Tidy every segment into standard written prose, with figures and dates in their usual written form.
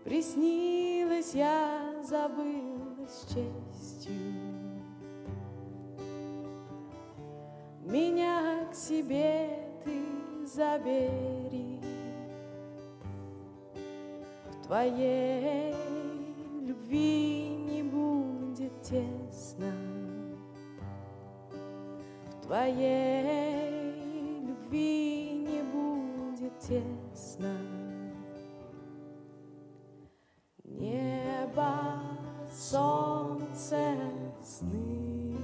Приснилась я, забылась честью. Меня к себе ты забери. В твоей любви не будет тесно. В твоей любви не будет тесно. Небо, солнце, сны,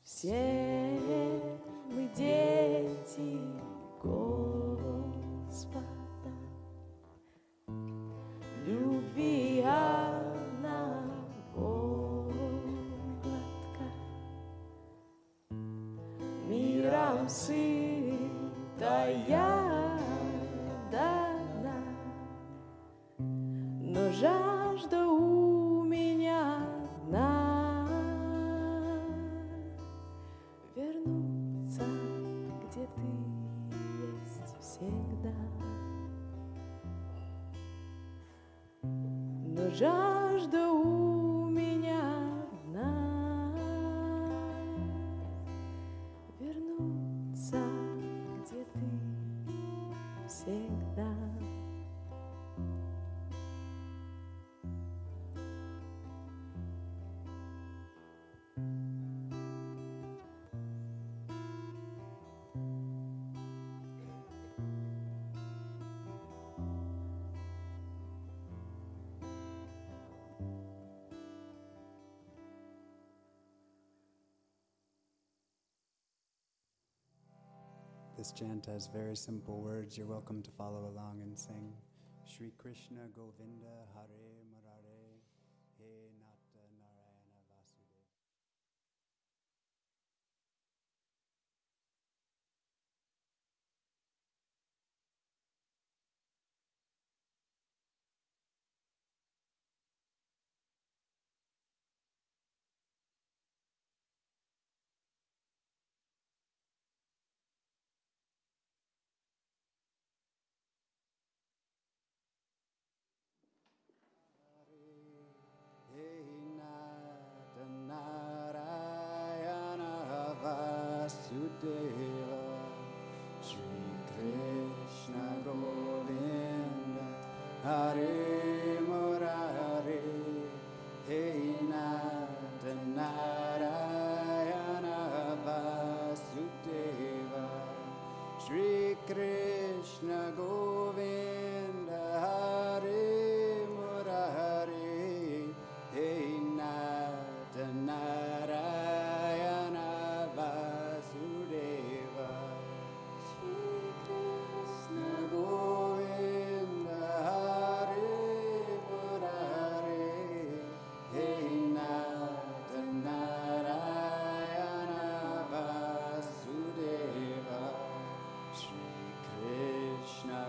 все мы дети Господа. Любви одного глотка, миром сытая до дна. Но жажда у меня одна — вернуться, где ты есть всегда. Но жажда у меня одна — вернуться, где ты всегда. This chant has very simple words. You're welcome to follow along and sing. Shri Krishna Govinda Hare Murare He Nata Narayana Vasudeva. Vasudeva, Shri Krishna Govinda Hare Murare He Nata Narayana Vasudeva, Shri Krishna Govinda Hare Murare He Nata Narayana Vasudeva, Shri Krishna Govinda Hare Murare He Nata Narayana Vasudeva, Shri Krishna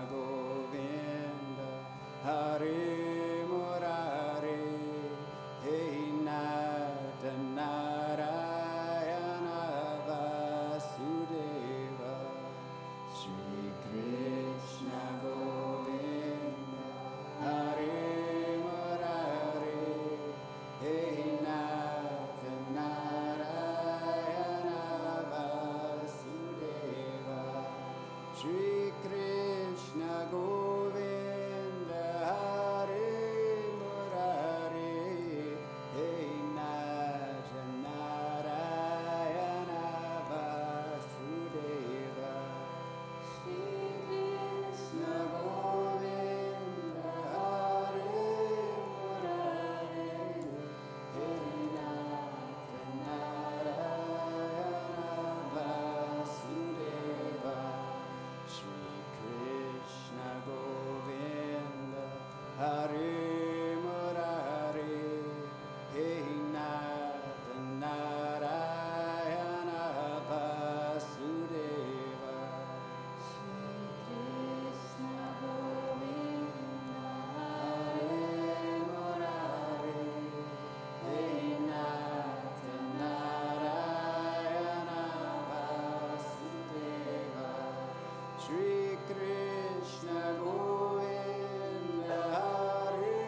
Shri Krishna Govinda Hare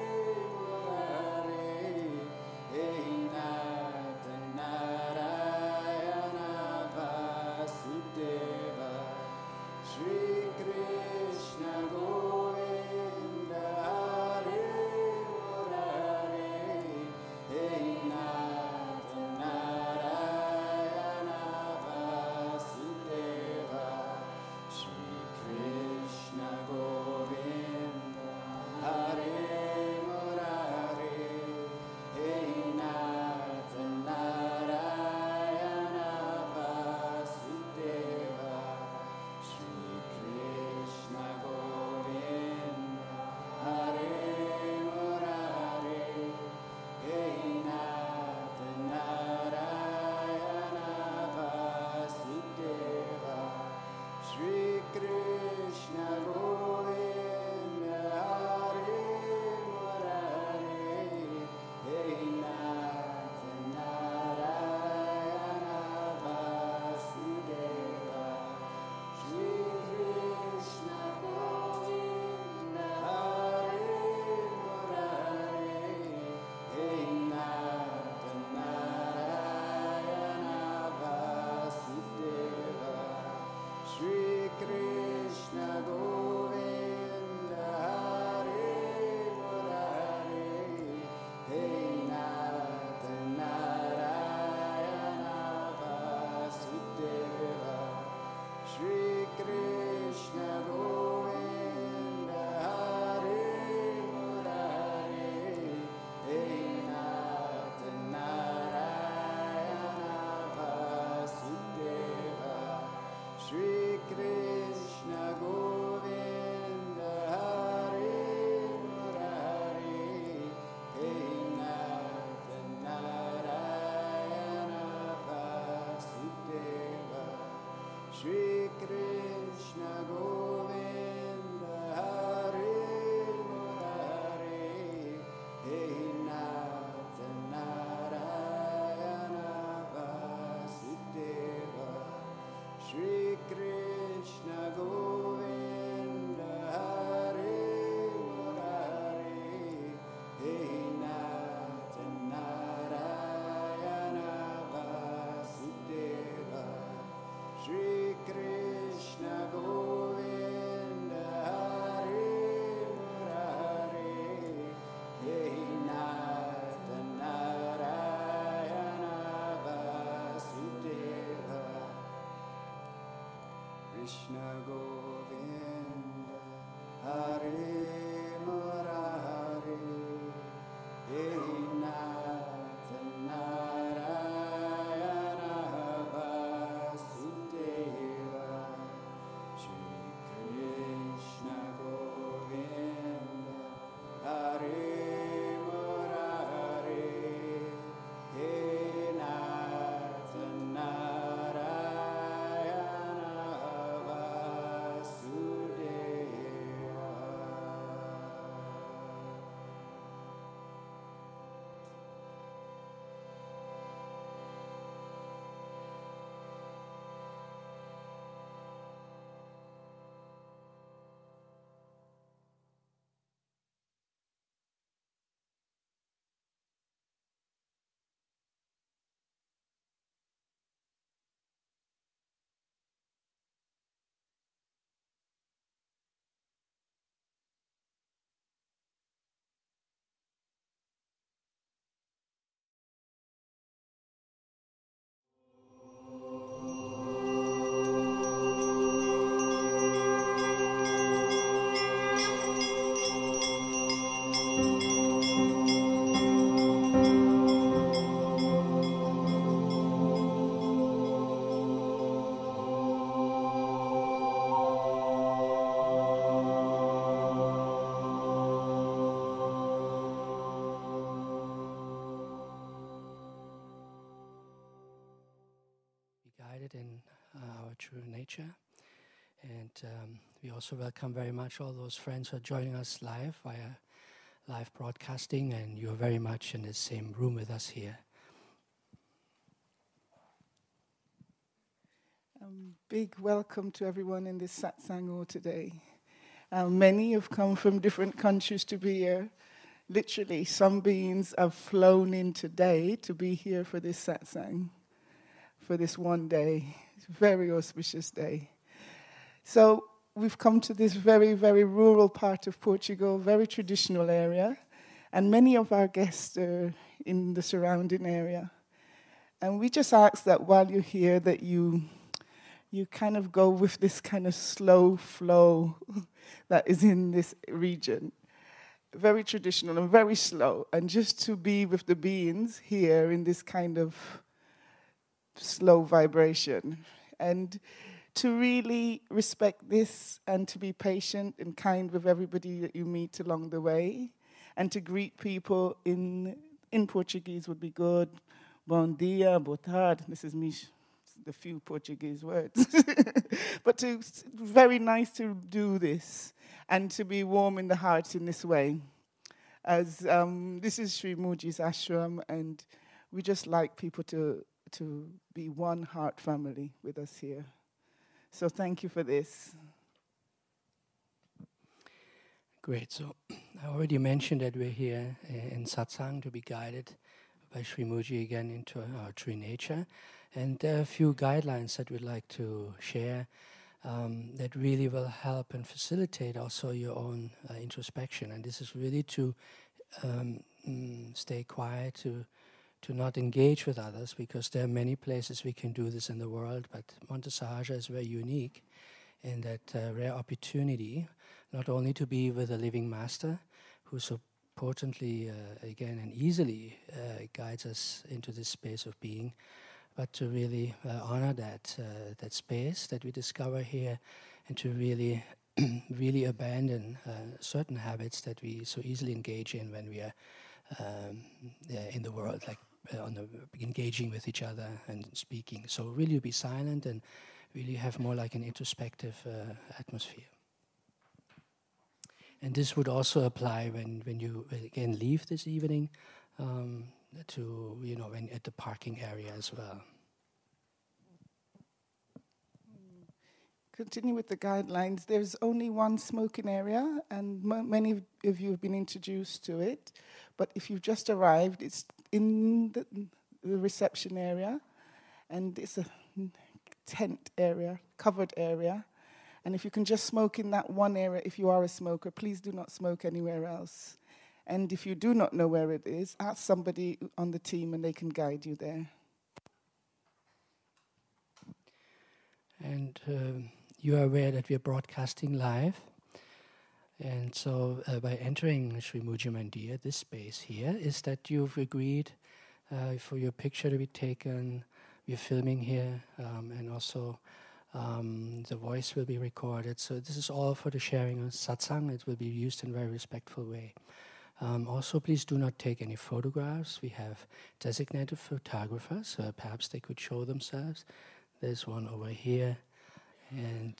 Murari Hey Nath Narayana Vasudeva Shri Krishna Govinda Hare Murari Hey Nath Narayana Vasudeva Shri Krishna Govinda Hare Murari Hey Nath Narayana Vasudeva Shri Krishna Govinda Hare Murari Hey Nath Narayana Vasudeva Shri Krishna Govinda Hare Murari Hey Nath Narayana Vasudeva Shri Krishna Govinda Hare Murari Hey Nath Narayana Vasudeva Shri Krishna Govinda Hare Murari Hey Nath Narayana Vasudeva Shri Krishna Govinda Hare Murari Hey Nath Narayana Vasudeva Shri Krishna Govinda Hare Murari Hey Nath Narayana Vasudeva Shri Krishna Govinda Hare Murari Hey Nath Narayana Vasudeva Shri Krishna Govinda Hare Murari Hey Nath Narayana Vasudeva Shri Krishna Govinda Hare Murari Hey Nath Narayana Vasudeva Krishna Govinda Hare Murari Hey Nath Narayana Vasudeva Shri Krishna Govinda Hare Murari Hey Nath Narayana Vasudeva. Guided in our true nature. And we also welcome very much all those friends who are joining us live via live broadcasting, and you're very much in the same room with us here. Big welcome to everyone in this Satsang hall today. Many have come from different countries to be here. Literally, some beings have flown in today to be here for this Satsang, for this one day. It's a very auspicious day. So we've come to this very, very rural part of Portugal, very traditional area, and many of our guests are in the surrounding area. And we just ask that while you're here that you kind of go with this kind of slow flow that is in this region. Very traditional and very slow. And just to be with the beings here in this kind of slow vibration. And to really respect this and to be patient and kind with everybody that you meet along the way. And to greet people in Portuguese would be good. Bom dia, boa tarde. This is me. The few Portuguese words. But very nice to do this and to be warm in the heart in this way. As this is Sri Mooji's ashram, and we just like people to be one heart family with us here. So thank you for this. Great. So I already mentioned that we're here in Satsang to be guided by Sri Mooji again into our true nature. And there are a few guidelines that we'd like to share that really will help and facilitate also your own introspection. And this is really to stay quiet, to not engage with others, because there are many places we can do this in the world, but Monte Sahaja is very unique in that rare opportunity, not only to be with a living master who so potently, again and easily guides us into this space of being, but to really honor that space that we discover here, and to really, really abandon certain habits that we so easily engage in when we are in the world, like engaging with each other and speaking. So really be silent and really have more like an introspective atmosphere. And this would also apply when you again leave this evening to when at the parking area as well. Continue with the guidelines. There's only one smoking area, and many of you have been introduced to it. But if you've just arrived, it's in the reception area, and it's a tent area, covered area. And if you can just smoke in that one area, if you are a smoker, please do not smoke anywhere else. And if you do not know where it is, ask somebody on the team and they can guide you there. And you are aware that we are broadcasting live. And so by entering Sri Mooji Mandir, this space here, is that you've agreed for your picture to be taken. We're filming here, and also the voice will be recorded. So this is all for the sharing of satsang. It will be used in a very respectful way. Also, please do not take any photographs. We have designated photographers. Perhaps they could show themselves. There's one over here, and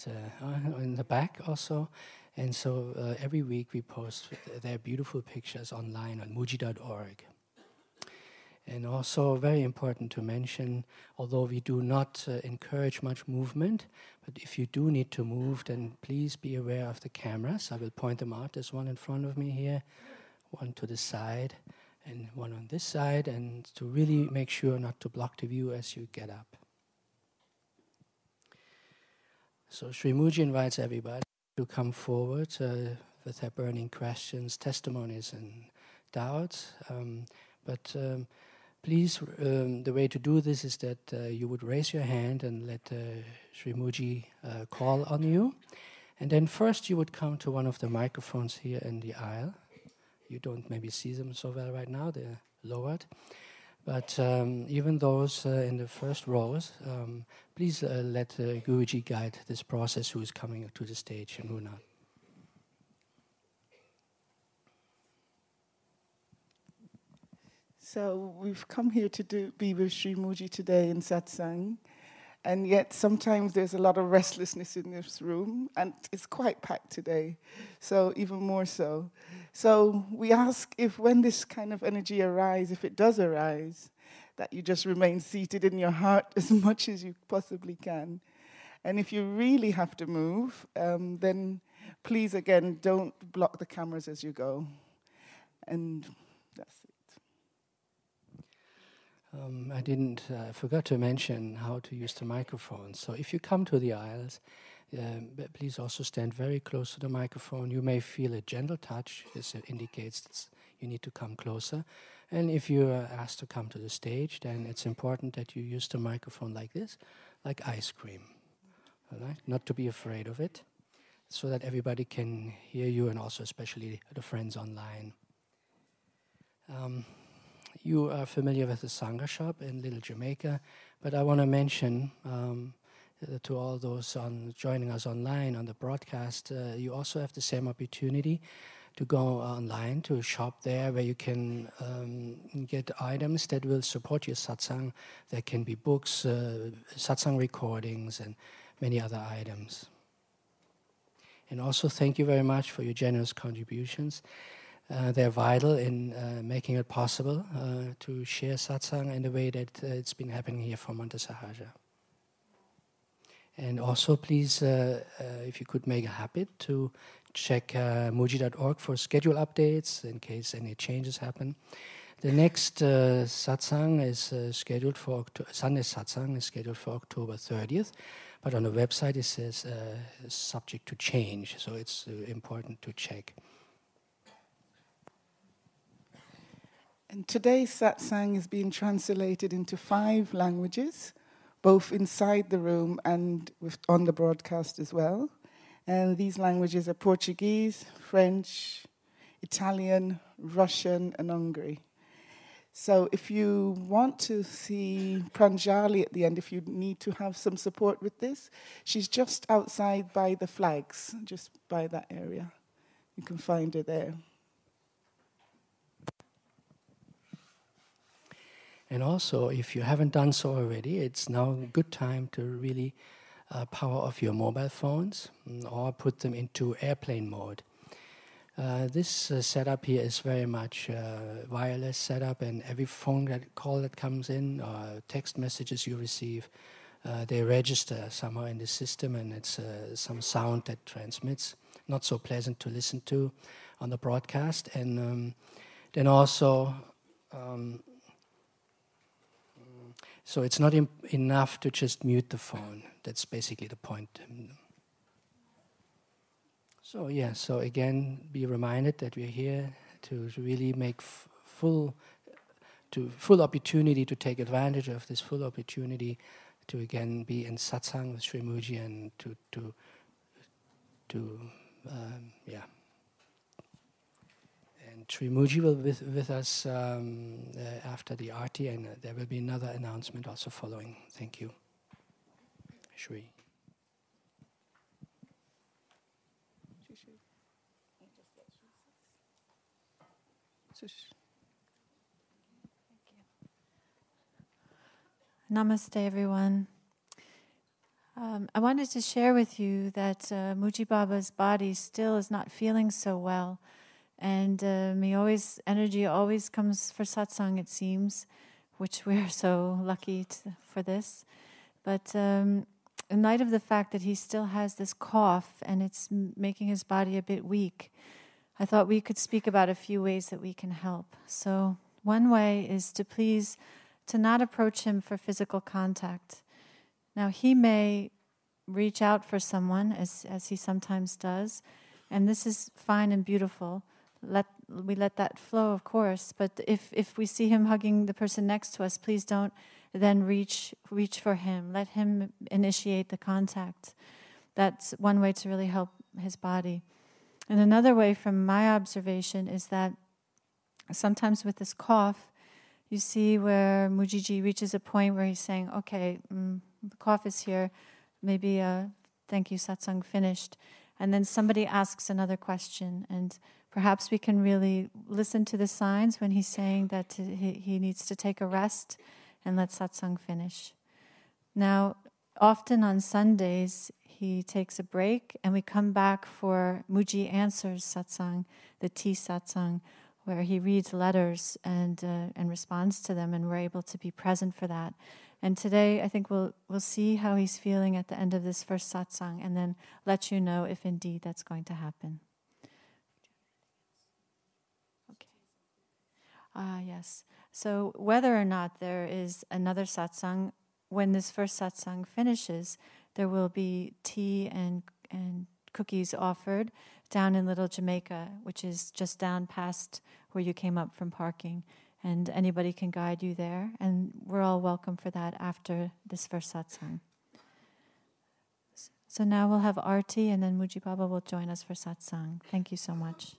in the back also. And so every week we post their beautiful pictures online on mooji.org. And also very important to mention, although we do not encourage much movement, but if you do need to move, then please be aware of the cameras. I will point them out. There's one in front of me here, one to the side, and one on this side, and to really make sure not to block the view as you get up. So Sri Mooji invites everybody to come forward with their burning questions, testimonies, and doubts. Please, the way to do this is that you would raise your hand and let Sri Mooji call on you. And then first you would come to one of the microphones here in the aisle. You don't maybe see them so well right now, they're lowered. But even those in the first rows, please let Guruji guide this process, who is coming to the stage and who not. So we've come here to be with Sri Mooji today in Satsang, and yet sometimes there's a lot of restlessness in this room, and it's quite packed today, so even more so. So we ask if when this kind of energy arises, if it does arise, that you just remain seated in your heart as much as you possibly can. And if you really have to move, then please, again, don't block the cameras as you go. And that's it. I forgot to mention how to use the microphone. So if you come to the aisles, please also stand very close to the microphone. You may feel a gentle touch. This indicates you need to come closer. And if you are asked to come to the stage, then it's important that you use the microphone like this, like ice cream. All right? Not to be afraid of it, so that everybody can hear you, and also especially the friends online. You are familiar with the Sangha shop in Little Jamaica, but I want to mention to all those joining us online on the broadcast, you also have the same opportunity to go online to a shop there where you can get items that will support your satsang. There can be books, satsang recordings, and many other items. And also thank you very much for your generous contributions. They're vital in making it possible to share satsang in the way that it's been happening here for Monte Sahaja. And also please, if you could make a habit to check Mooji.org for schedule updates in case any changes happen. The next satsang is scheduled for Sunday satsang is scheduled for October 30th, but on the website it says subject to change, so it's important to check. And today's satsang is being translated into 5 languages, both inside the room and on the broadcast as well. And these languages are Portuguese, French, Italian, Russian, and Hungary. So if you want to see Pranjali at the end, if you need to have some support with this, she's just outside by the flags, just by that area. You can find her there. And also, if you haven't done so already, it's now a good time to really power off your mobile phones or put them into airplane mode. This setup here is very much wireless setup, and every phone call that comes in or text messages you receive, they register somehow in the system, and it's some sound that transmits. Not so pleasant to listen to on the broadcast. And then also, so it's not enough to just mute the phone. That's basically the point. So again, be reminded that we're here to really make full opportunity to take advantage of this full opportunity to again be in satsang with Sri Mooji and And Sri Mooji will be with us after the Aarti, and there will be another announcement also following. Thank you. Shri. Namaste, everyone. I wanted to share with you that Mooji Baba's body still is not feeling so well. And energy always comes for satsang, it seems, which we're so lucky for this. But in light of the fact that he still has this cough and it's making his body a bit weak, I thought we could speak about a few ways that we can help. So one way is to not approach him for physical contact. Now, he may reach out for someone, as he sometimes does, and this is fine and beautiful. We let that flow, of course, but if we see him hugging the person next to us, please don't then reach for him. Let him initiate the contact. That's one way to really help his body. And another way, from my observation, is that sometimes with this cough, you see where Moojiji reaches a point where he's saying, okay, the cough is here, maybe thank you, satsang finished. And then somebody asks another question, and perhaps we can really listen to the signs when he's saying that he needs to take a rest and let satsang finish. Now, often on Sundays, he takes a break and we come back for Mooji Answers satsang, the tea satsang, where he reads letters and responds to them, and we're able to be present for that. And today, I think we'll see how he's feeling at the end of this first satsang, and then let you know if indeed that's going to happen. Okay. Yes. So whether or not there is another satsang, when this first satsang finishes, there will be tea and cookies offered down in Little Jamaica, which is just down past where you came up from parking. And anybody can guide you there. And we're all welcome for that after this first satsang. So now we'll have Arti, and then Mooji Baba will join us for satsang. Thank you so much.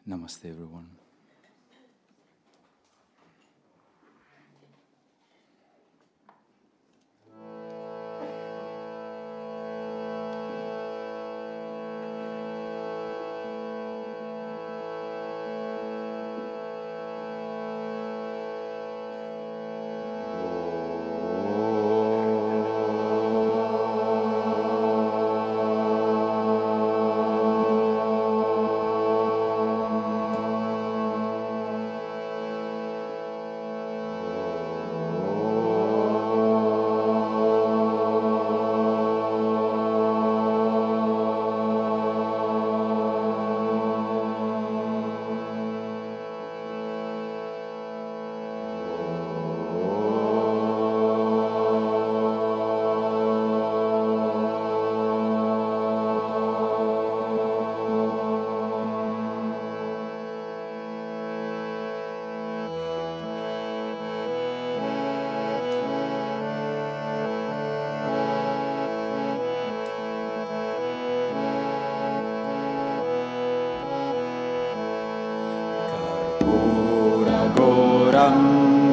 Namaste, everyone.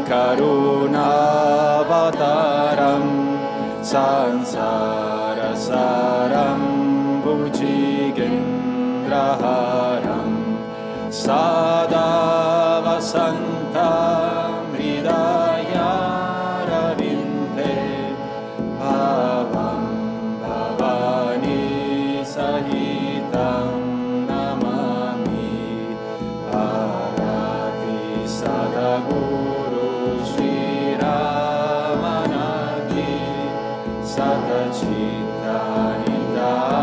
Karunavataram Sansarasaram Bhujigendraharam Sada Vasantam Hridayaravinte Bhavam Bhavani Sahitam Namami Arati Sadaguru Shri Ramanati Satachita Nidananda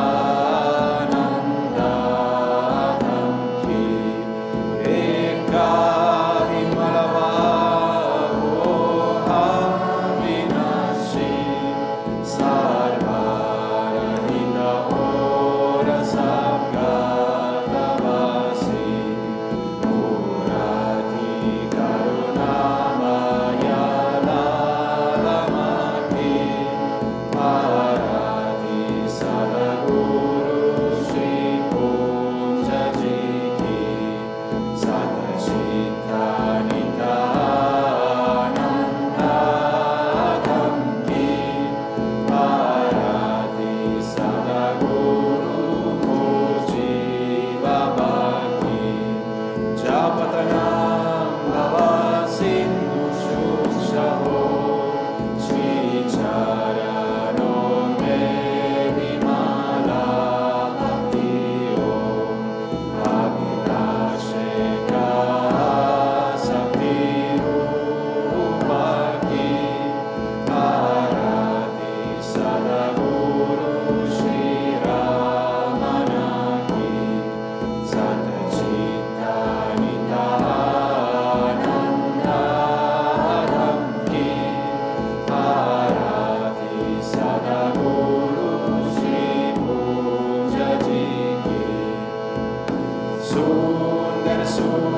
Dhamki Eka Himalava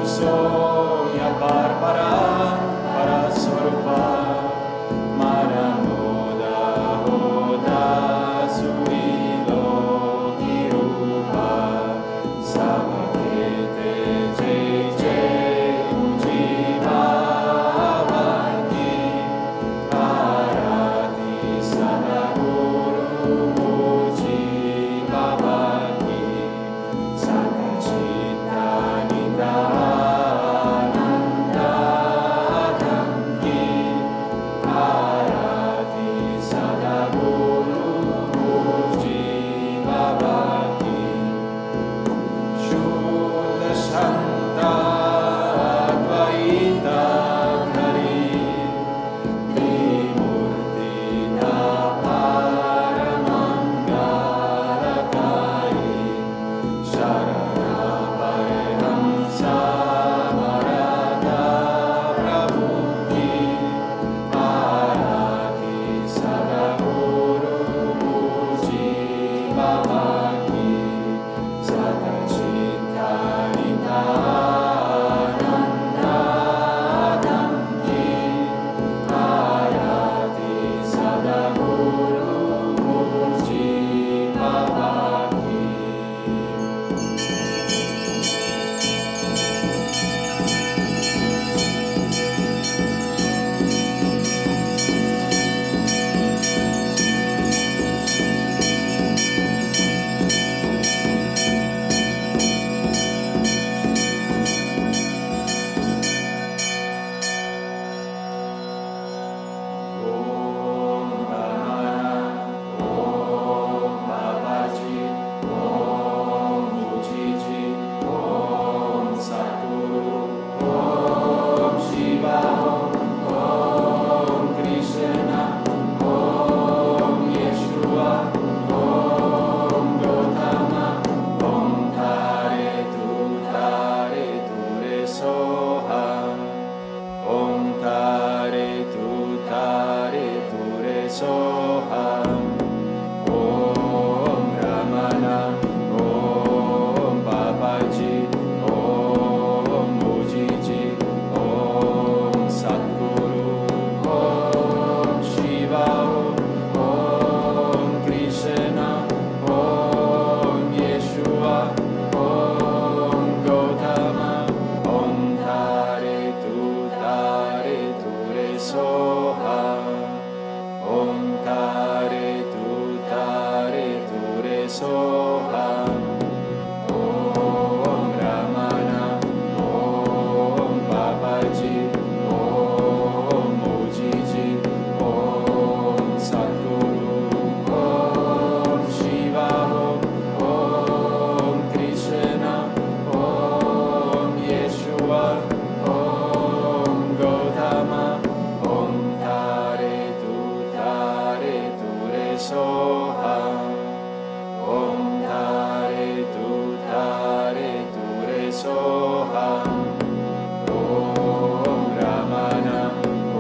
Soya Barbara Paraswarupa Manamoda Hoda Suilo Hirupa Samakete Jai Jai Mujibhavaki Arati Sadaguru Mujibhavaki Sakachita Nidananda Dhamki Arati Sadaguru Mujibhavaki Shuddha Shanta Advaita Kari Trimurti Paramangalakai Sharana Paramahamsa Marada Prabhuti Arati Sadaguru Mujibhavaki Sakachita Nidananda Dhamki Arati Sadaguru Mujibhavaki Om Ramana, Om Babaji, Om Mooji, Om Satguru, Om Shiva, Om Krishna, Om Yeshua, Om Gautama, Om Tare Ture Soha. Om Tare Ture Soham Om Ramana Om Babaji Om Mooji Om Satguru Om Shiva Om Krishna Om Yeshua Om Gautama Om Tare Ture Soha Om Tare Ture Soha Om Ramana Om Babaji Om Mooji Om Satguru Om Shiva Om Krishna Om Yeshua Om Gautama Om Tare Ture Soha Om Tare Ture Soha Om Ramana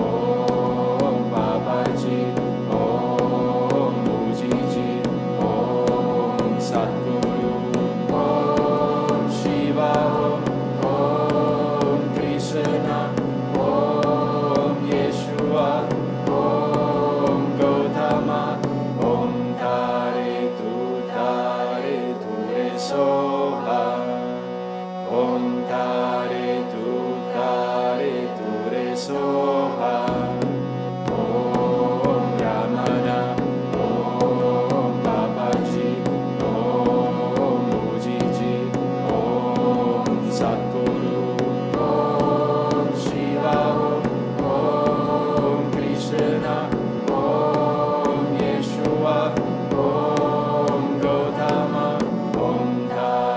Om Babaji Om Mooji Om Satguru Om Shiva Om Krishna Om Yeshua Om Gautama Om Tare Ture Soha Om Tare Ture Soha Om Ramana Om Babaji Om Mooji Om Satguru Om Shiva Om Krishna Om Yeshua Om Gautama Om Tare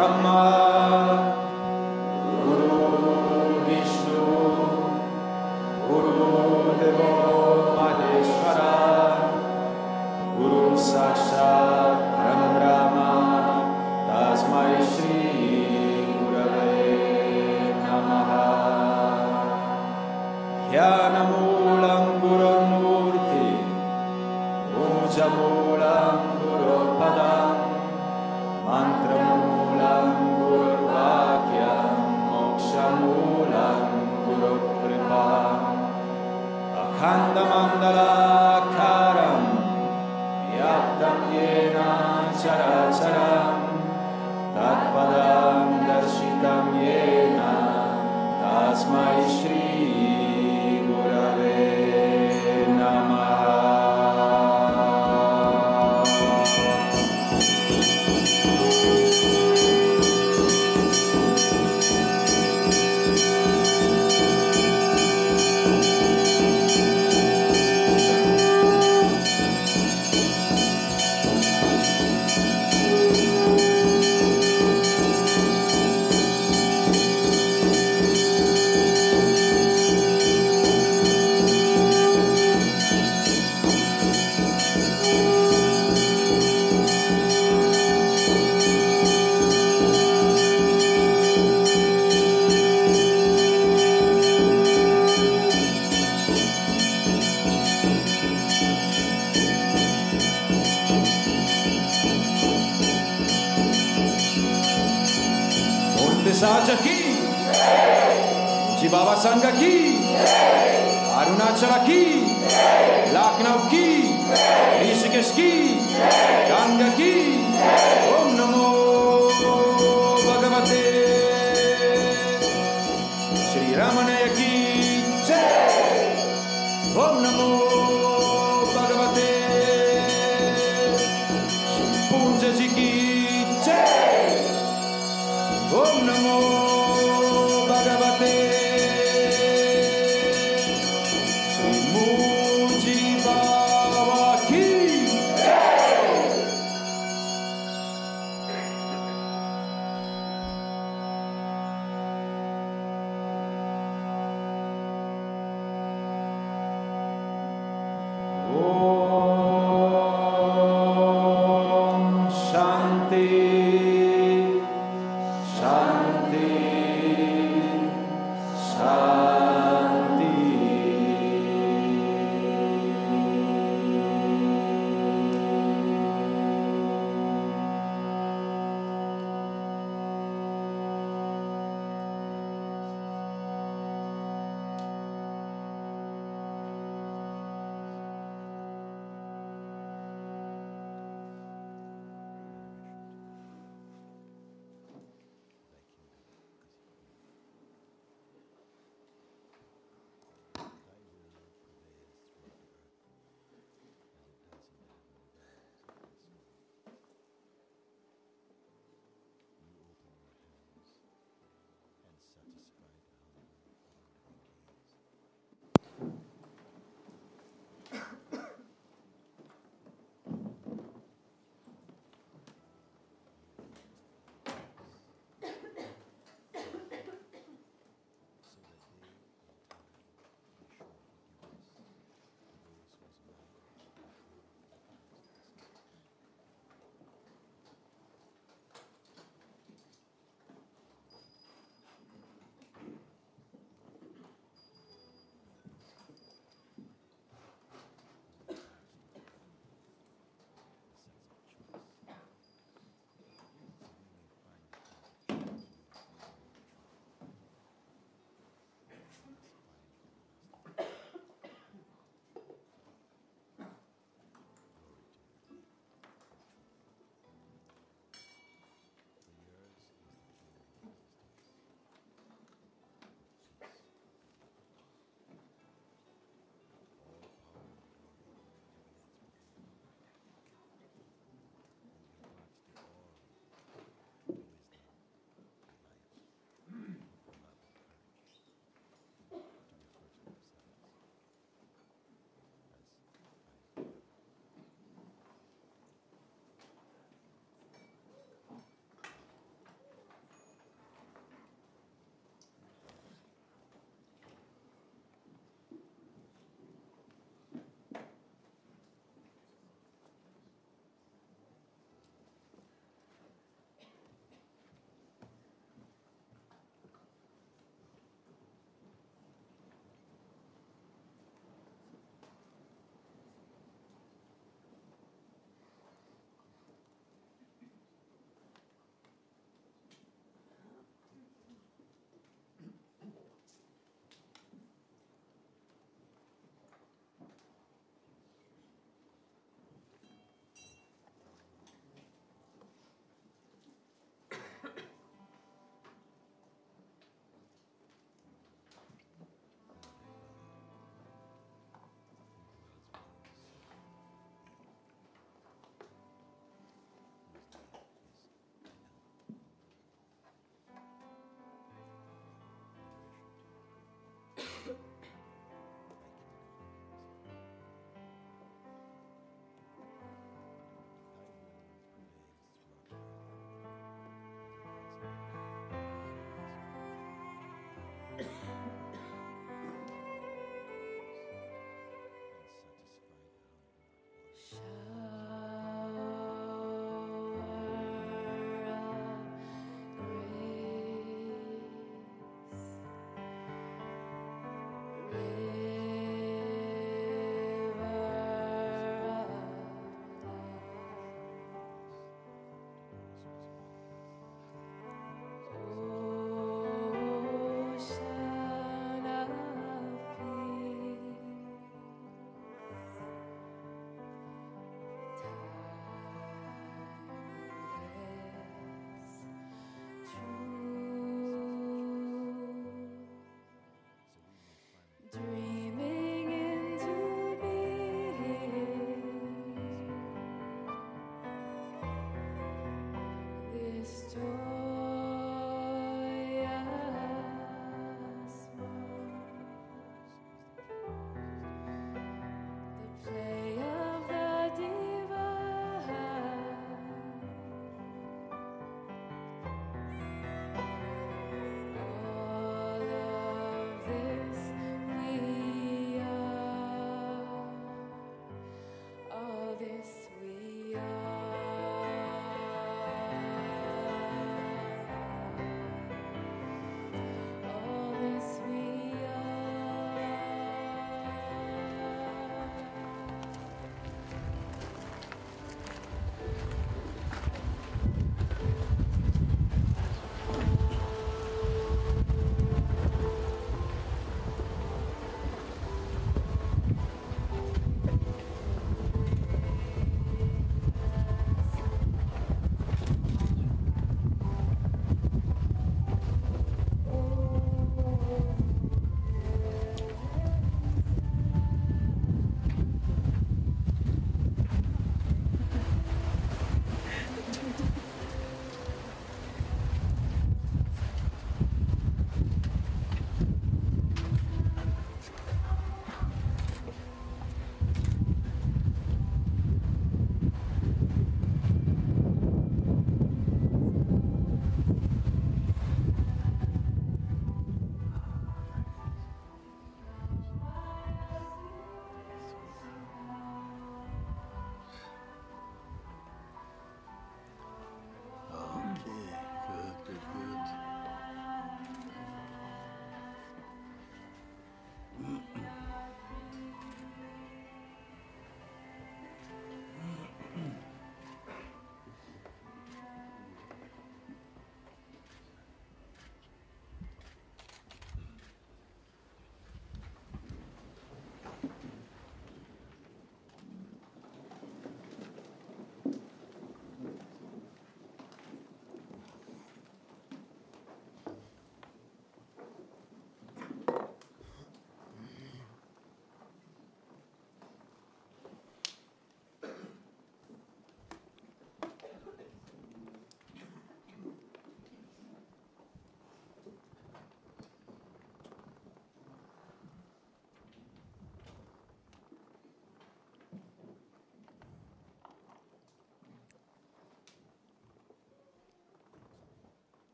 Brahma, Guru Vishnu, Guru Devo Maheshwara, Guru Sakshat Brahma, Tasmai Shri Gurave Namaha. Jnanamulam Gurumurti, Pujamulam Gurupadam, Mantramulam Gururvakyam, Mokshamulam Gurukripa. Akhandamandalakaram, Vyaptam Yena Characharam, Tatpadam Darshitam Yena, Tasmai Shri Gurave Namaha. Saja ki, Mooji Baba Sangha ki, Arunachala ki, Lucknow ki, Rishikesh ki, Ganga ki, Om Namo Bhagavate Shri Ramanaya ki, Om Namo Bhagavate Shri Punja ji ki, Om Namo Bhagavate Shri Mooji Baba ki. Om Shanti Shanti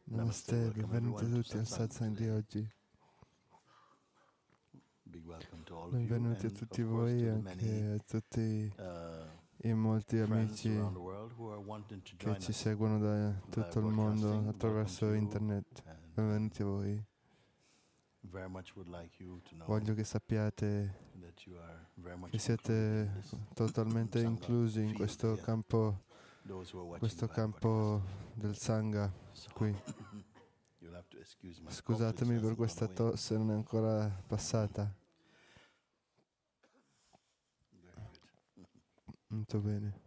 Namaste, benvenuti tutti al Satsang di oggi. Benvenuti a tutti voi e anche a tutti i molti amici che ci seguono da tutto il mondo attraverso internet. Benvenuti a voi. Voglio che sappiate che siete totalmente inclusi in questo campo del Sangha qui. Scusatemi per questa tosse, non è ancora passata. Molto bene.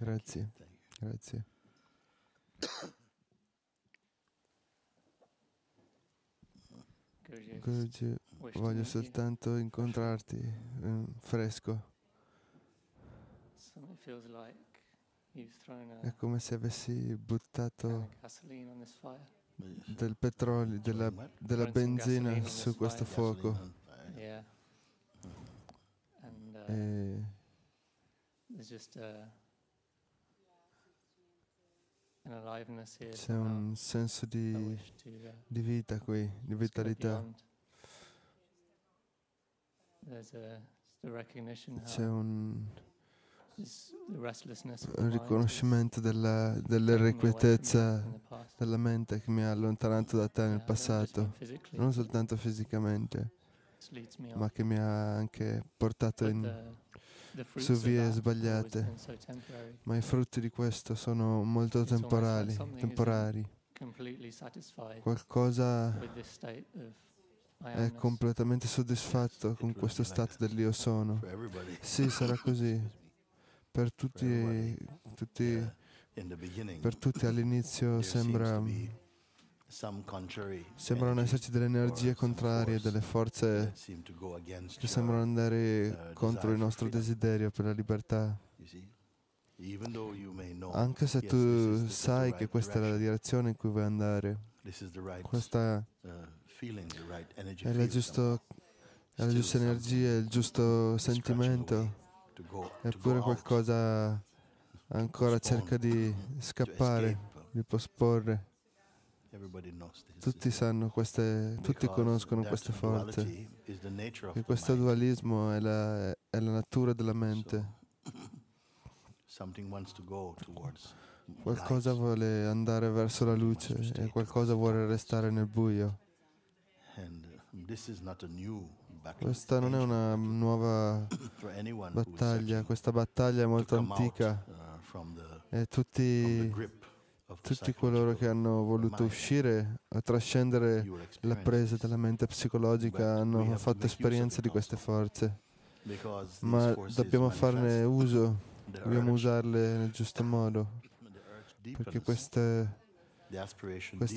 Grazie, grazie. Guruji, voglio soltanto incontrarti fresco. È come se avessi buttato del petrolio, della benzina su questo fuoco. E c'è un senso di vita qui, di vitalità. C'è un riconoscimento dell'irrequietezza della mente che mi ha allontanato da te nel passato, non soltanto fisicamente, ma che mi ha anche portato su vie sbagliate. Ma i frutti di questo sono molto temporali. Qualcosa è completamente soddisfatto con questo stato dell'io sono. Sì, sarà così. Per tutti all'inizio sembrano esserci delle energie contrarie, delle forze che sembrano andare contro il nostro desiderio per la libertà. Anche se tu sai che questa è la direzione in cui vuoi andare, questa è la giusta energia, il giusto sentimento, eppure qualcosa ancora cerca di scappare, di posporre. Tutti conoscono queste forze, che questo dualismo è la natura della mente. Qualcosa vuole andare verso la luce e qualcosa vuole restare nel buio. Questa non è una nuova battaglia, questa battaglia è molto antica e tutti coloro che hanno voluto uscire a trascendere la presa della mente psicologica hanno fatto esperienza di queste forze, ma dobbiamo farne uso, dobbiamo usarle nel giusto modo, perché queste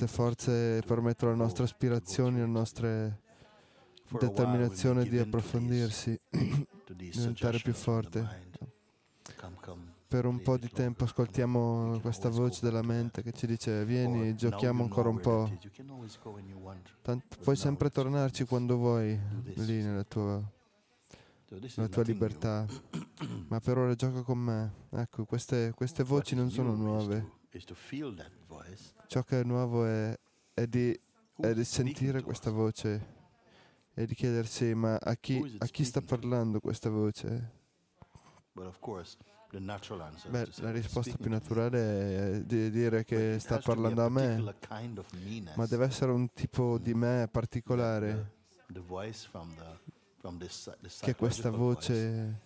forze permettono alle nostre aspirazioni, alle nostre determinazione di approfondirsi, diventare più forte. Per un po' di tempo ascoltiamo questa voce della mente che ci dice: vieni, giochiamo ancora un po'. Puoi sempre tornarci quando vuoi, lì nella tua libertà. Ma per ora gioca con me. Ecco, queste voci non sono nuove. Ciò che è nuovo è di sentire questa voce e di chiedersi: ma a chi sta parlando questa voce? Beh, la risposta più naturale è di dire che sta parlando a me, ma deve essere un tipo di me particolare, che questa voce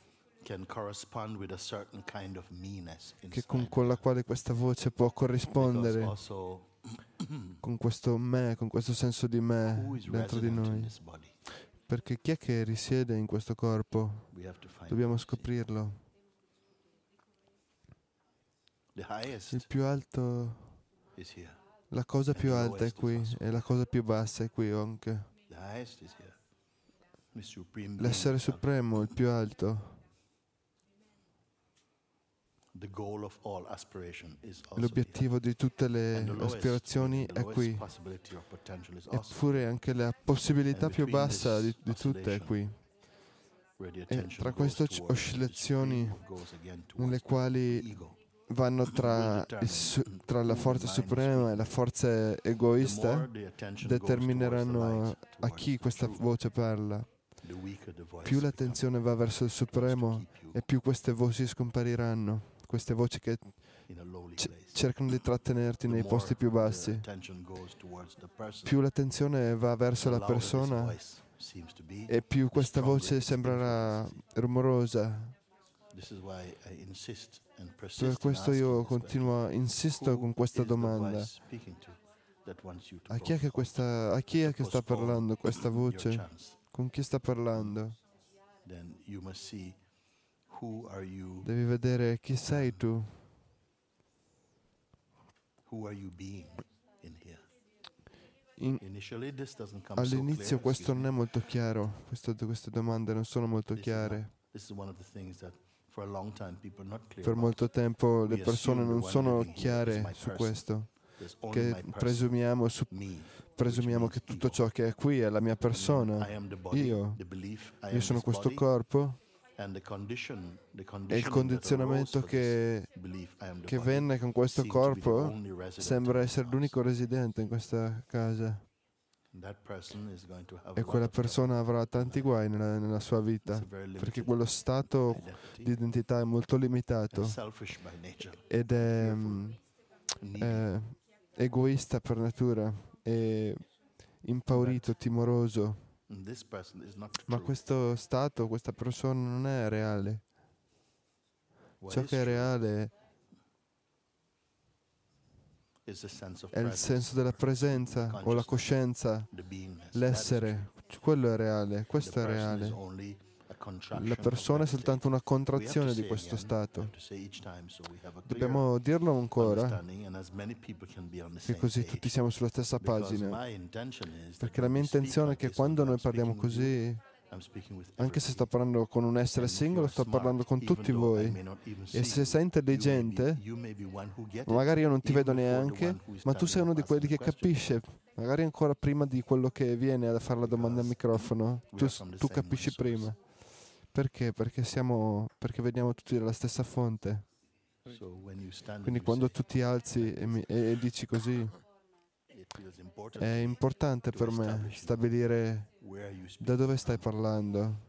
con la quale questa voce può corrispondere con questo me, con questo senso di me dentro di noi. Perché chi è che risiede in questo corpo? Dobbiamo scoprirlo. Il più alto, la cosa più alta è qui e la cosa più bassa è qui anche. L'essere supremo, il più alto, L'obiettivo di tutte le aspirazioni è qui, eppure anche la possibilità più bassa di tutte è qui. E tra queste oscillazioni nelle quali vanno tra la forza suprema e la forza egoista, determineranno a chi questa voce parla. Più l'attenzione va verso il supremo e più queste voci scompariranno, queste voci che cercano di trattenerti nei posti più bassi. Più l'attenzione va verso la persona e più questa voce sembrerà rumorosa. Per questo io insisto con questa domanda. A chi è che sta parlando questa voce? Con chi sta parlando? Devi vedere chi sei tu. All'inizio questo non è molto chiaro, queste domande non sono molto chiare. Per molto tempo le persone non sono chiare su questo, che presumiamo che tutto ciò che è qui è la mia persona, io sono questo corpo, e il condizionamento che venne con questo corpo sembra essere l'unico residente in questa casa. E quella persona avrà tanti guai nella sua vita, perché quello stato di identità è molto limitato ed è egoista per natura, è impaurito, timoroso. Ma questo stato, questa persona non è reale. Ciò che è reale è il senso della presenza o la coscienza, l'essere. Quello è reale, questo è reale. La persona è soltanto una contrazione di questo stato. Dobbiamo dirlo ancora, che così tutti siamo sulla stessa pagina. Perché la mia intenzione è che quando noi parliamo così, anche se sto parlando con un essere singolo, sto parlando con tutti voi. E se sei intelligente, magari io non ti vedo neanche, ma tu sei uno di quelli che capisce, magari ancora prima di quello che viene a fare la domanda al microfono, tu capisci prima. Perché? Perché veniamo tutti dalla stessa fonte. Quindi quando tu ti alzi e dici così, è importante per me stabilire da dove stai parlando,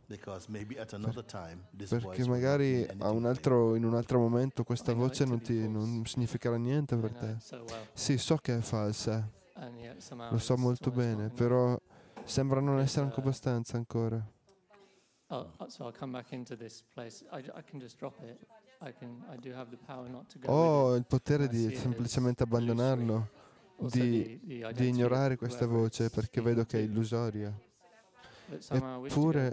perché magari in un altro momento questa voce non significherà niente per te. Sì, so che è falsa, lo so molto bene, però sembra non essere anche abbastanza ancora. Ho il potere di semplicemente abbandonarlo, di ignorare questa voce perché vedo che è illusoria. Eppure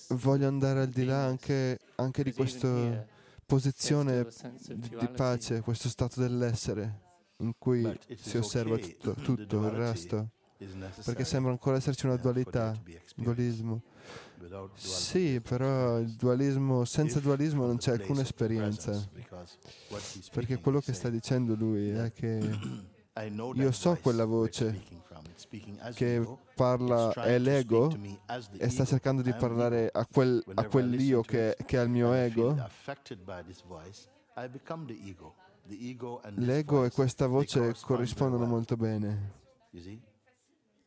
voglio andare al di là anche di questa posizione di pace, questo stato dell'essere in cui si osserva tutto il resto. Perché sembra ancora esserci una dualità, un dualismo. Sì, però il dualismo, senza dualismo non c'è alcuna esperienza. Perché quello che sta dicendo lui è che io so quella voce che parla, è l'ego e sta cercando di parlare a quell'io che è il mio ego. L'ego e questa voce corrispondono molto bene.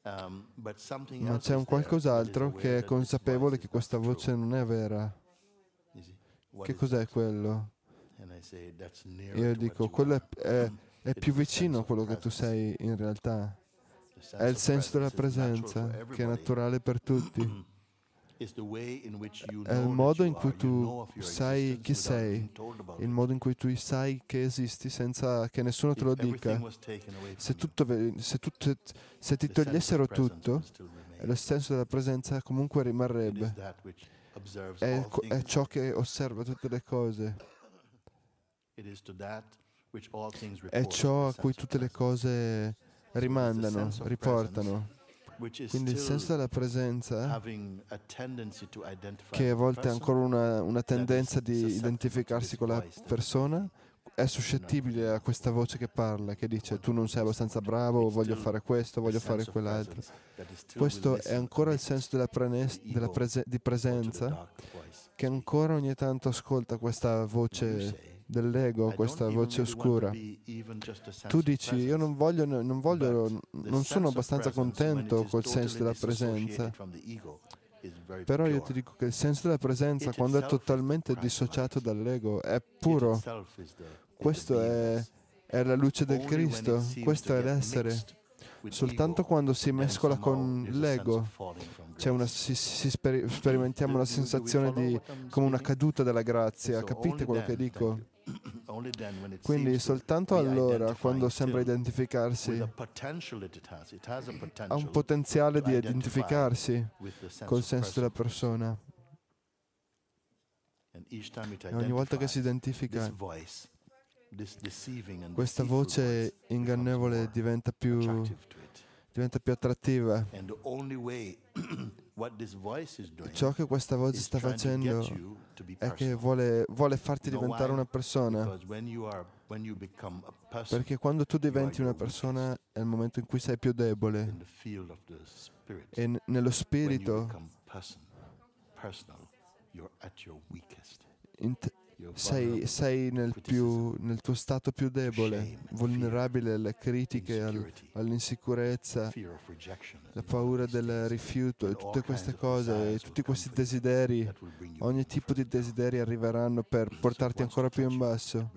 Ma c'è un qualcos'altro che è consapevole che questa voce non è vera. Che cos'è quello? Io dico, quello è più vicino a quello che tu sei in realtà. È il senso della presenza, che è naturale per tutti. È il modo in cui tu sai chi sei, il modo in cui tu sai che esisti senza che nessuno te lo dica. Se ti togliessero tutto, il senso della presenza comunque rimarrebbe. È ciò che osserva tutte le cose. È ciò a cui tutte le cose rimandano, riportano. Quindi il senso della presenza, che a volte ha ancora una tendenza di identificarsi con la persona, è suscettibile a questa voce che parla, che dice tu non sei abbastanza bravo, voglio fare questo, voglio fare quell'altro. Questo è ancora il senso di presenza, che ancora ogni tanto ascolta questa voce dell'ego, questa voce oscura. Tu dici io non sono abbastanza contento col senso della presenza. Però io ti dico che il senso della presenza, quando è totalmente dissociato dall'ego, è puro. Questo è la luce del Cristo, questo è l'essere. Soltanto quando si mescola con l'ego sperimentiamo una sensazione come una caduta della grazia. Capite quello che dico? Quindi soltanto allora, quando sembra identificarsi, ha un potenziale di identificarsi col senso della persona. E ogni volta che si identifica, questa voce ingannevole diventa più attrattiva. Ciò che questa voce sta facendo è che vuole farti diventare una persona. Perché quando tu diventi una persona è il momento in cui sei più debole. E nello spirito sei nel tuo stato più debole, vulnerabile alle critiche, all'insicurezza, la paura del rifiuto e tutte queste cose, e tutti questi desideri, ogni tipo di desideri arriveranno per portarti ancora più in basso.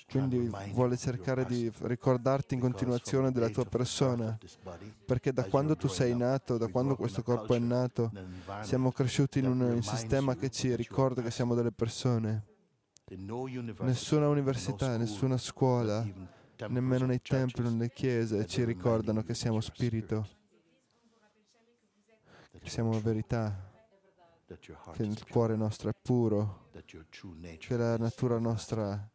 Quindi vuole cercare di ricordarti in continuazione della tua persona, perché da quando tu sei nato, da quando questo corpo è nato, siamo cresciuti in un sistema che ci ricorda che siamo delle persone. Nessuna università, nessuna scuola, nemmeno nei templi, nelle chiese ci ricordano che siamo spirito, che siamo verità, che il cuore nostro è puro, che la natura nostra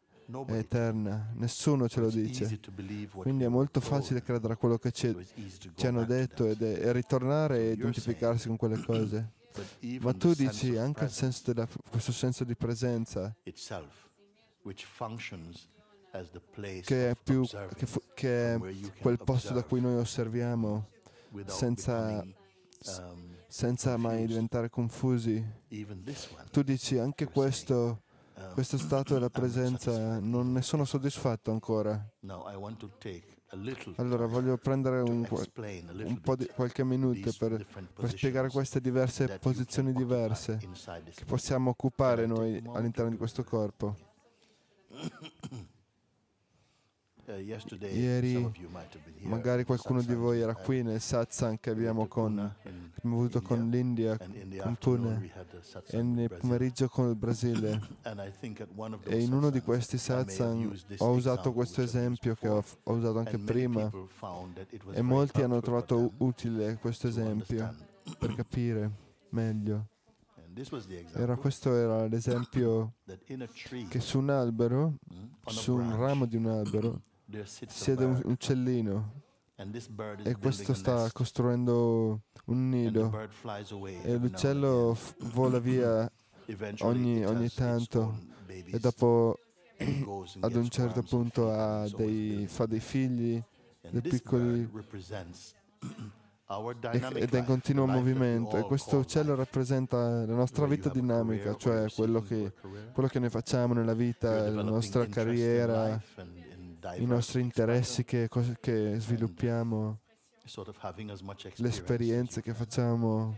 è eterna. Nessuno ce lo dice. Quindi è molto facile credere a quello che ci hanno detto e ritornare e identificarsi con quelle cose. Ma tu dici anche questo senso di presenza, che è quel posto da cui noi osserviamo senza mai diventare confusi. Tu dici anche questo stato della presenza non ne sono soddisfatto ancora. Allora voglio prendere qualche minuto per spiegare queste diverse posizioni diverse che possiamo occupare noi all'interno di questo corpo. Ieri magari qualcuno di voi era qui nel Satsang che abbiamo avuto con l'India, con Pune, e nel pomeriggio con il Brasile. E in uno di questi Satsang ho usato questo esempio che ho usato anche prima, e molti hanno trovato utile questo esempio per capire meglio. Questo era l'esempio che su un albero, su un ramo di un albero, siede un uccellino, e questo sta costruendo un nido, e l'uccello vola via ogni tanto, e dopo ad un certo punto fa dei figli, dei piccoli, ed è in continuo movimento, e questo uccello rappresenta la nostra vita dinamica, cioè quello che noi facciamo nella vita, la nostra carriera, i nostri interessi che sviluppiamo, le esperienze che facciamo,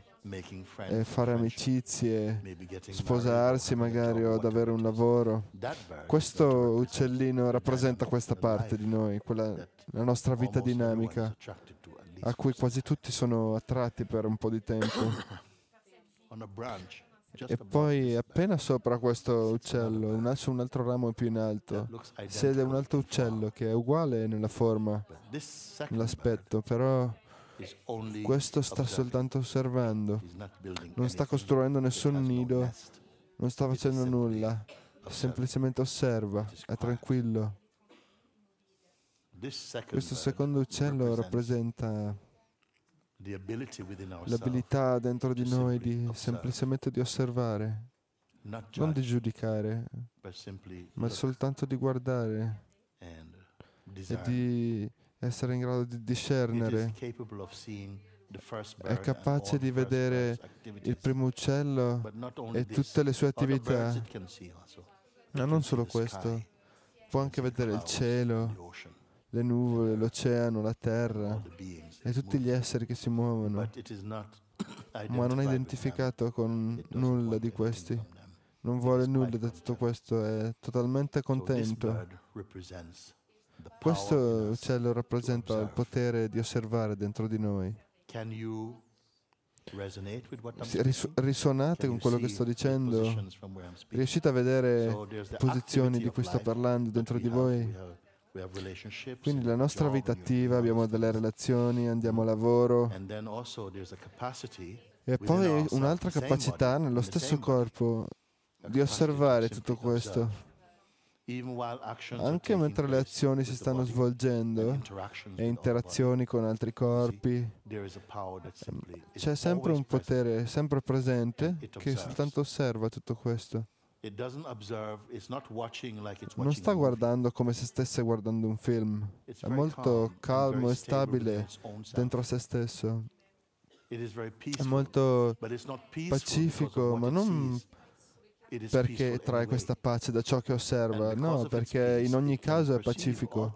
fare amicizie, sposarsi magari o ad avere un lavoro. Questo uccellino rappresenta questa parte di noi, la nostra vita dinamica, a cui quasi tutti sono attratti per un po' di tempo. E poi appena sopra questo uccello, su un altro ramo più in alto, siede un altro uccello che è uguale nella forma, nell'aspetto, però questo sta soltanto osservando, non sta costruendo nessun nido, non sta facendo nulla, semplicemente osserva, è tranquillo. Questo secondo uccello rappresenta l'abilità dentro di noi di semplicemente di osservare, non di giudicare, ma soltanto di guardare e di essere in grado di discernere. È capace di vedere il primo uccello e tutte le sue attività, ma non solo questo, può anche vedere il cielo, le nuvole, l'oceano, la terra e tutti gli esseri che si muovono, ma non è identificato con nulla di questi, non vuole nulla da tutto questo, è totalmente contento. Questo uccello rappresenta il potere di osservare dentro di noi. Risuonate con quello che sto dicendo? Riuscite a vedere posizioni di cui sto parlando dentro di voi? Quindi la nostra vita attiva, abbiamo delle relazioni, andiamo a lavoro e poi un'altra capacità nello stesso corpo di osservare tutto questo. Anche mentre le azioni si stanno svolgendo e interazioni con altri corpi, c'è sempre un potere, sempre presente, che soltanto osserva tutto questo. Non sta guardando come se stesse guardando un film, è molto calmo e stabile dentro se stesso. È molto pacifico, ma non perché trae questa pace da ciò che osserva, no, perché in ogni caso è pacifico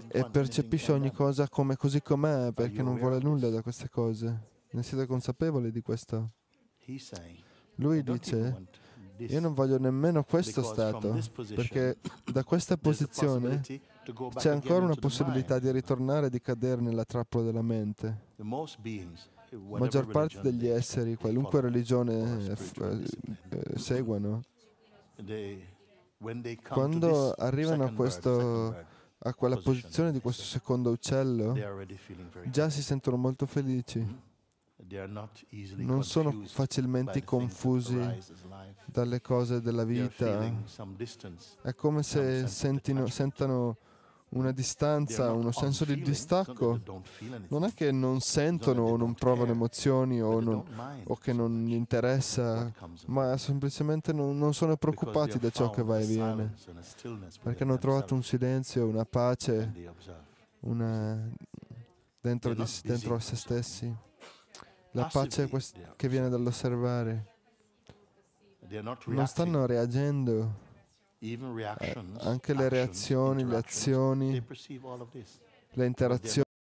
e percepisce ogni cosa come così com'è, perché non vuole nulla da queste cose. Ne siete consapevoli di questo? Lui dice: io non voglio nemmeno questo stato, perché da questa posizione c'è ancora una possibilità di ritornare e di cadere nella trappola della mente. La maggior parte degli esseri, qualunque religione seguano, quando arrivano a quella posizione di questo secondo uccello, già si sentono molto felici. Non sono facilmente confusi dalle cose della vita. È come se sentano una distanza, uno senso di distacco. Non è che non sentono o non provano emozioni o che non gli interessa, ma semplicemente non sono preoccupati da ciò che va e viene, perché hanno trovato un silenzio, una pace dentro a se stessi. La pace che viene dall'osservare. Non stanno reagendo. Anche le reazioni, le azioni, le interazioni